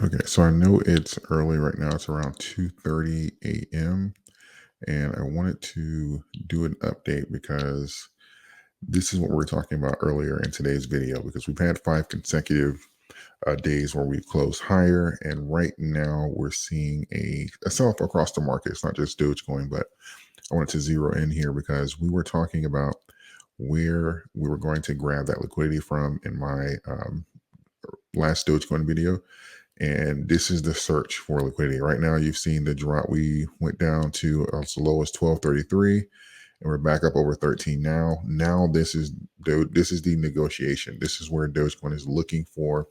Okay, so I know it's early right now. It's around 2:30 a.m. and I wanted to do an update because this is what we were talking about earlier in today's video because we've had 5 consecutive days where we've closed higher, and right now we're seeing a sell-off across the market. It's not just Dogecoin, but I wanted to zero in here because we were talking about where we were going to grab that liquidity from in my last Dogecoin video, and this is the search for liquidity. Right now, you've seen the drop. We went down to as low as 1233, and we're back up over 13 now. Now this is the negotiation. This is where Dogecoin is looking for,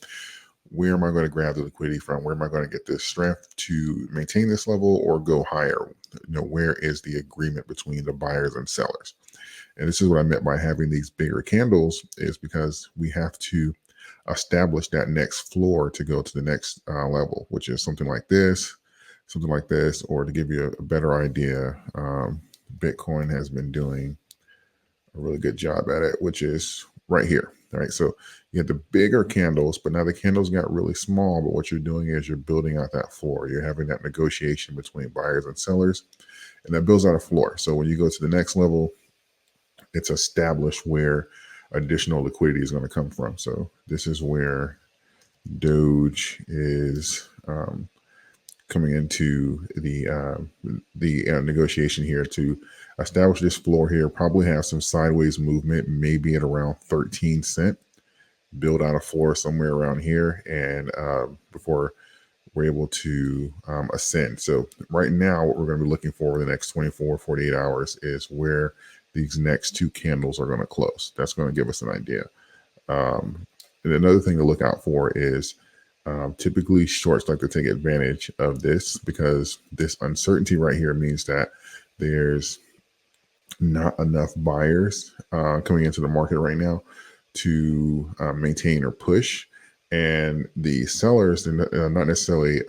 where am I going to grab the liquidity from? Where am I going to get the strength to maintain this level or go higher? Where is the agreement between the buyers and sellers? And this is what I meant by having these bigger candles, is because we have to establish that next floor to go to the next level, which is something like this, or to give you a better idea, Bitcoin has been doing a really good job at it, which is right here. All right, so you have the bigger candles, but now the candles got really small. But what you're doing is you're building out that floor. You're having that negotiation between buyers and sellers, and that builds out a floor. So when you go to the next level, it's established where additional liquidity is going to come from. So this is where Doge is coming into the negotiation here to establish this floor here. Probably have some sideways movement, maybe at around 13 cent. Build out a floor somewhere around here, and before we're able to ascend. So right now, what we're going to be looking for in the next 24, 48 hours is where these next two candles are going to close. That's going to give us an idea. And another thing to look out for is typically shorts like to take advantage of this, because this uncertainty right here means that there's not enough buyers coming into the market right now to maintain or push. And the sellers, they're not necessarily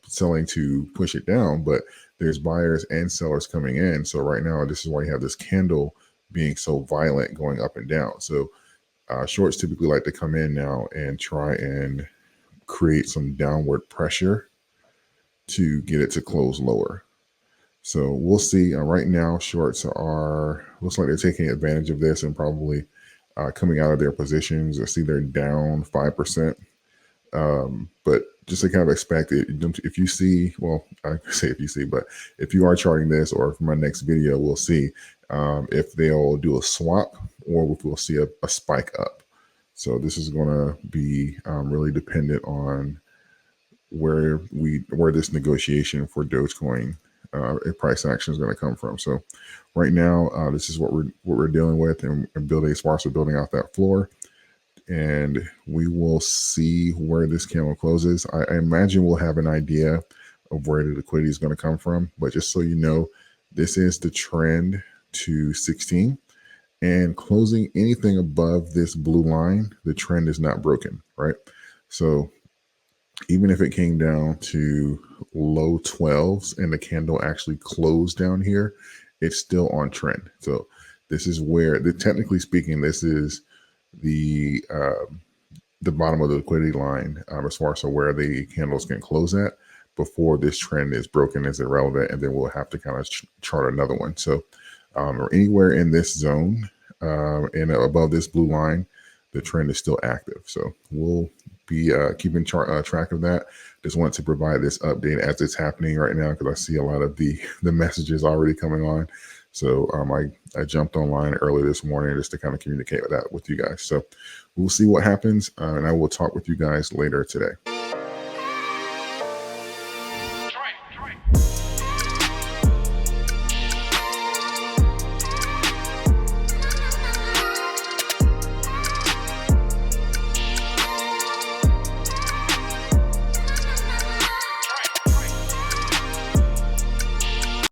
selling to push it down, but there's buyers and sellers coming in. So right now, this is why you have this candle being so violent going up and down. So shorts typically like to come in now and try and create some downward pressure to get it to close lower. So we'll see. Right now, shorts looks like they're taking advantage of this and probably coming out of their positions. I see they're down 5%. But just to kind of expect it, if you see, well, I say if you see, but if you are charting this, or for my next video, we'll see if they'll do a swap or if we'll see a spike up. So this is going to be really dependent on where this negotiation for Dogecoin price action is going to come from. So right now, this is what we're dealing with, and building, as far as we're building out that floor. And we will see where this candle closes. I imagine we'll have an idea of where the liquidity is going to come from. But just so you know, this is the trend to 16. And closing anything above this blue line, the trend is not broken, right? So even if it came down to low 12s and the candle actually closed down here, it's still on trend. So this is where, technically speaking, this is the bottom of the liquidity line as far as where the candles can close at before this trend is broken, is irrelevant, and then we'll have to kind of chart another one. So or anywhere in this zone and above this blue line, the trend is still active. So we'll be keeping track of that. Just want to provide this update as it's happening right now, because I see a lot of the messages already coming on. So I jumped online early this morning just to kind of communicate that with you guys. So we'll see what happens, and I will talk with you guys later today.